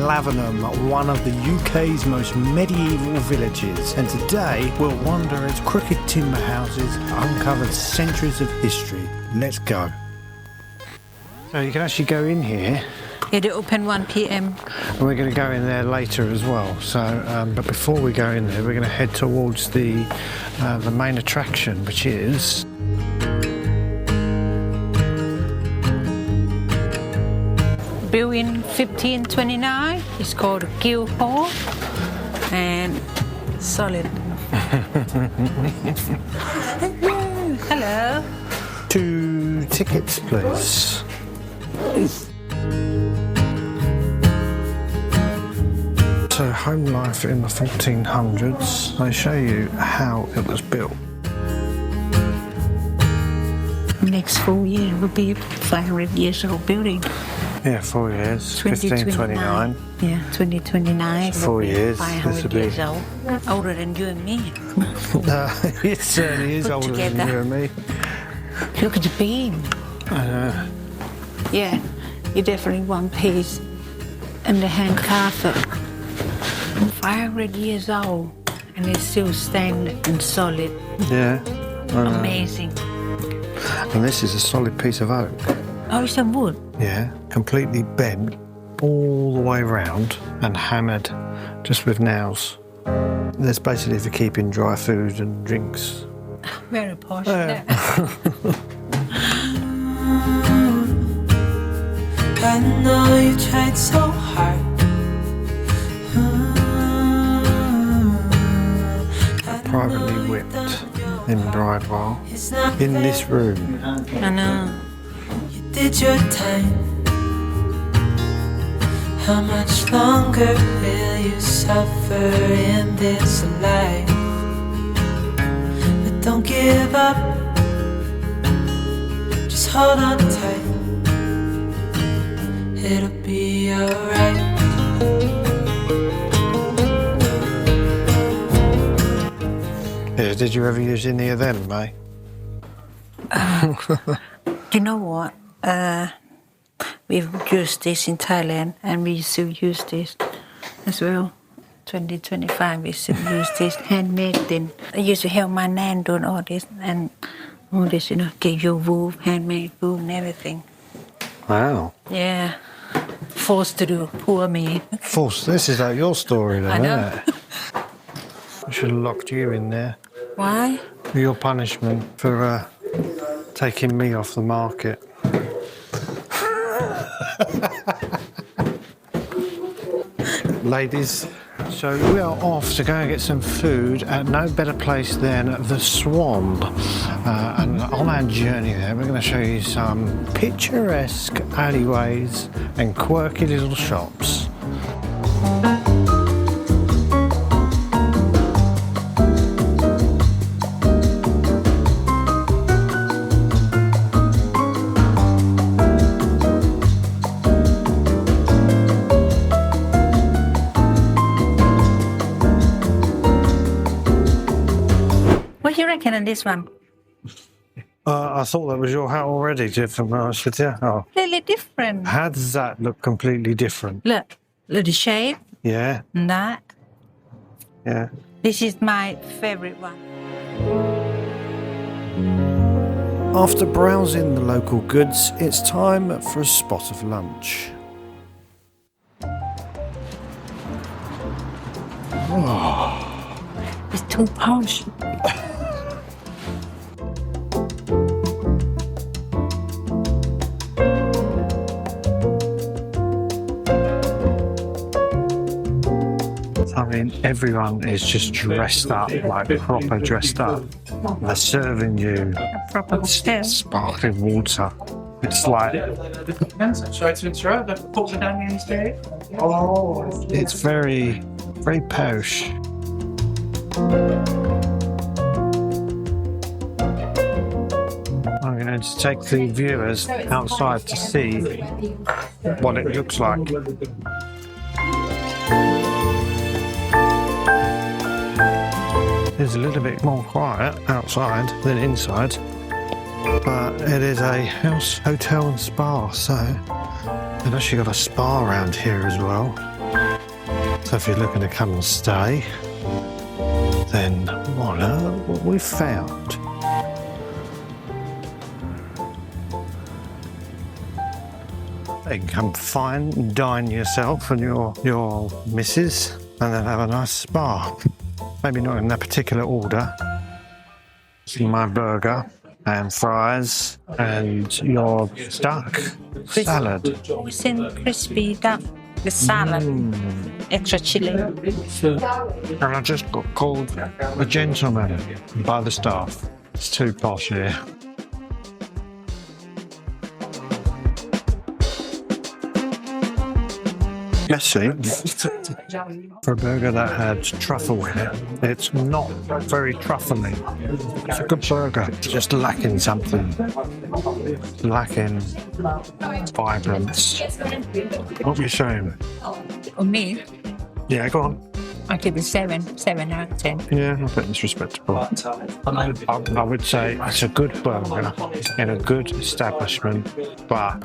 Lavenham, one of the UK's most medieval villages, and today we'll wander its crooked timber houses, uncovered centuries of history. Let's go. So you can actually go in here. Yeah, they open 1 p.m. And we're going to go in there later as well. So, but before we go in there, we're going to head towards the main attraction, which is built in 1529. It's called Guild Hall and solid. Hello. 2 tickets, please. So, home life in the 1400s. They show you how it was built. Next 4 years will be 500 years old building. Yeah, 4 years. 1529. Yeah, 2029. 4 years. 500 years old. Older than you and me. It certainly is Put older together. than you and me. Look at the beam. I know. Yeah, you definitely one piece. And the hand carpet. 500 years old. And it's still standing and solid. Yeah. Amazing. And this is a solid piece of oak. Oh, it's a wood. Yeah, completely bent all the way round and hammered just with nails. That's basically for keeping dry food and drinks. Very posh. Yeah. I know you tried so hard. Privately whipped in Bridewell in this room. I know. You did your time. How much longer will you suffer in this life? But don't give up. Just hold on tight. It'll be alright. Yeah, did you ever use any of them, May? You know what? We've used this in Thailand and we still use this as well. 2025 we still use this handmade thing. I used to help my nan doing all this and all this, you know, get your wool, handmade wool and everything. Wow. Yeah. Forced to do, poor me. False. This is like your story then, I know. isn't it? I should have locked you in there. Why? Your punishment for taking me off the market. Ladies, so we are off to go and get some food at no better place than the Swan. And on our journey there, we're going to show you some picturesque alleyways and quirky little shops. What do you reckon on this one? I thought that was your hat already, to be honest with you. Oh. Really different. How does that look completely different? Look the shape Yeah, and that. yeah. This is my favorite one. After browsing the local goods, it's time for a spot of lunch. It's too posh. I mean, everyone is just dressed up, like proper dressed up. They're serving you A proper hotel. sparkling water. It's like, Sorry to interrupt, I've put the onions there. it's very, very posh. I'm going to take the viewers outside to see what it looks like. It's a little bit more quiet outside than inside, but it is a house, hotel and spa, so they've actually got a spa around here as well. So if you're looking to come and stay, then what we found. You can come fine and dine yourself and your missus, and then have a nice spa. Maybe not in that particular order. My burger and fries and your duck salad. Always in crispy duck with salad, extra chili. And I just got called a gentleman by the staff. It's too posh here. Messy for a burger that had truffle in it. It's not very truffly. It's a good burger, just lacking something. Lacking vibrance. What are you saying? For me, Yeah, go on. I give it 7 out of 10. Yeah, I think it's respectable. I would say it's a good burger in a good establishment, but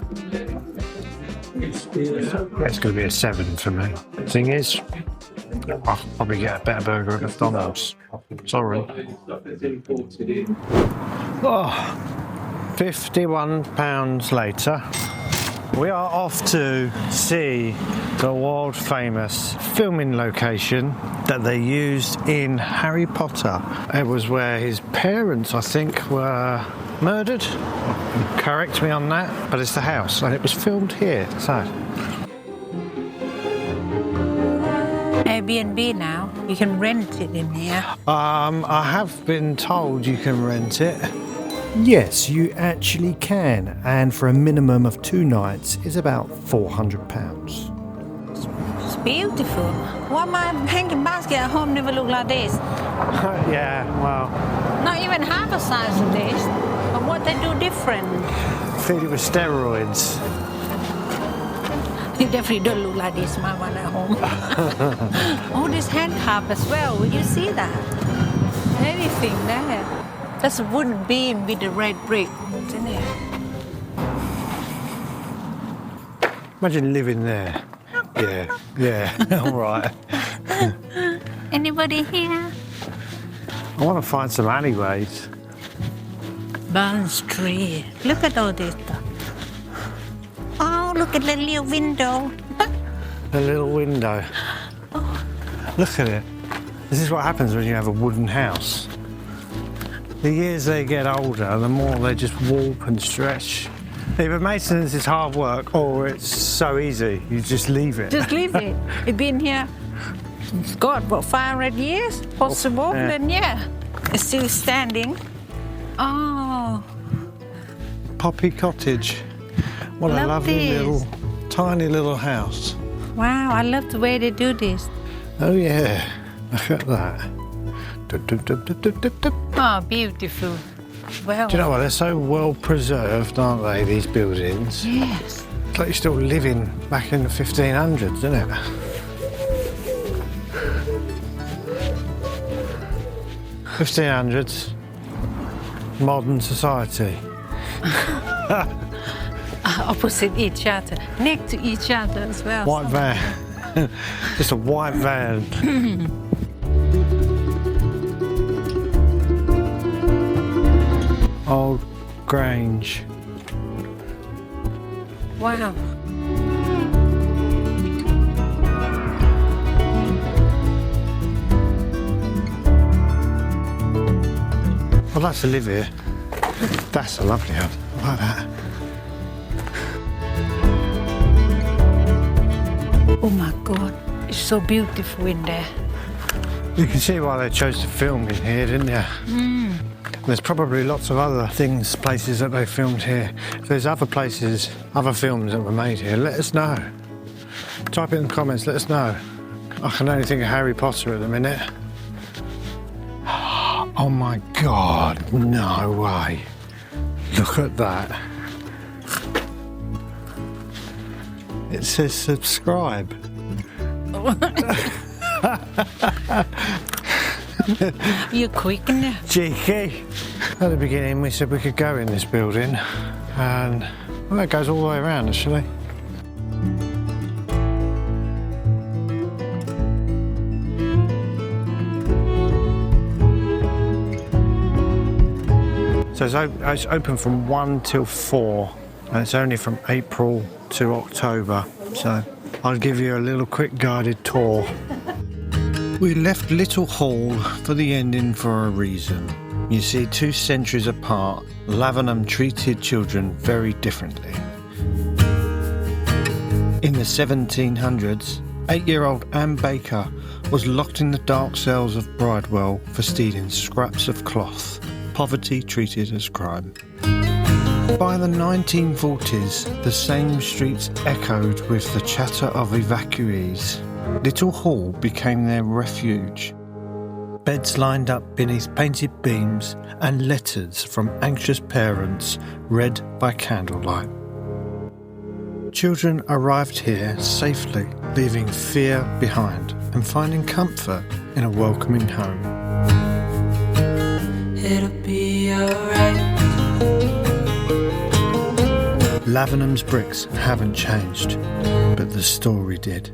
it's going to be a 7 for me. Thing is, I'll probably get a better burger at McDonald's. Sorry. Oh, £51 later. We are off to see the world famous filming location that they used in Harry Potter. It was where his parents, I think, were murdered. Correct me on that, but it's the house and it was filmed here. So Airbnb now, you can rent it in here. I have been told you can rent it. Yes, you actually can, and for a minimum of 2 nights is about £400. It's beautiful. Why my hanging basket at home never look like this? Yeah, well, Not even half the size of this. But what they do different? feed it with steroids. It definitely don't look like this, my one at home. Oh, this handcuff as well. Will you see that? Everything there. That's a wooden beam with the red brick, isn't it? Imagine living there. Yeah, all right. Anybody here? I want to find some alleyways. Bond Street. Look at all this stuff. Oh, look at the little window. A little window. Look at it. This is what happens when you have a wooden house. The years they get older, the more they just warp and stretch. Either maintenance is hard work or it's so easy, you just leave it. Just leave it. It's been here, God, what, 500 years? Possible? Yeah. Then yeah, it's still standing. Oh, Poppy Cottage. What a Love lovely this. little, tiny little house. wow, I love the way they do this. Oh yeah, look at that. Dup, dup, dup, dup, dup, dup, dup. Oh, beautiful. Well, Do you know what? They're so well preserved, aren't they, these buildings? yes. It's like you're still living back in the 1500s, isn't it? $1500s, modern society. Opposite each other, next to each other as well. White van. Just a white van. Old Grange. Wow. I'd like to live here. That's a lovely house. I like that. Oh my God, it's so beautiful in there. You can see why they chose to film in here, didn't you? There's probably lots of other things, places that they filmed here. If there's other places, other films that were made here, let us know. Type it in the comments, let us know. I can only think of Harry Potter at the minute. Oh my God, no way. Look at that. It says subscribe. You're quick in there. Cheeky. At the beginning we said we could go in this building and well, it goes all the way around actually. So it's open from 1 till 4, and it's only from April to October. So I'll give you a little quick guided tour. We left Little Hall for the ending for a reason. You see, 2 centuries apart, Lavenham treated children very differently. In the 1700s, 8-year-old Anne Baker was locked in the dark cells of Bridewell for stealing scraps of cloth, poverty treated as crime. By the 1940s, the same streets echoed with the chatter of evacuees. Little Hall became their refuge. Beds lined up beneath painted beams and letters from anxious parents read by candlelight. Children arrived here safely, leaving fear behind and finding comfort in a welcoming home. It'll be alright. Lavenham's bricks haven't changed, but the story did.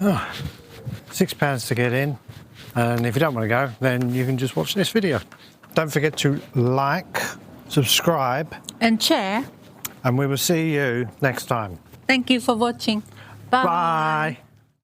£6 to get in, and if you don't want to go, then you can just watch this video. Don't forget to like, subscribe, And share. and we will see you next time. Thank you for watching. Bye. Bye.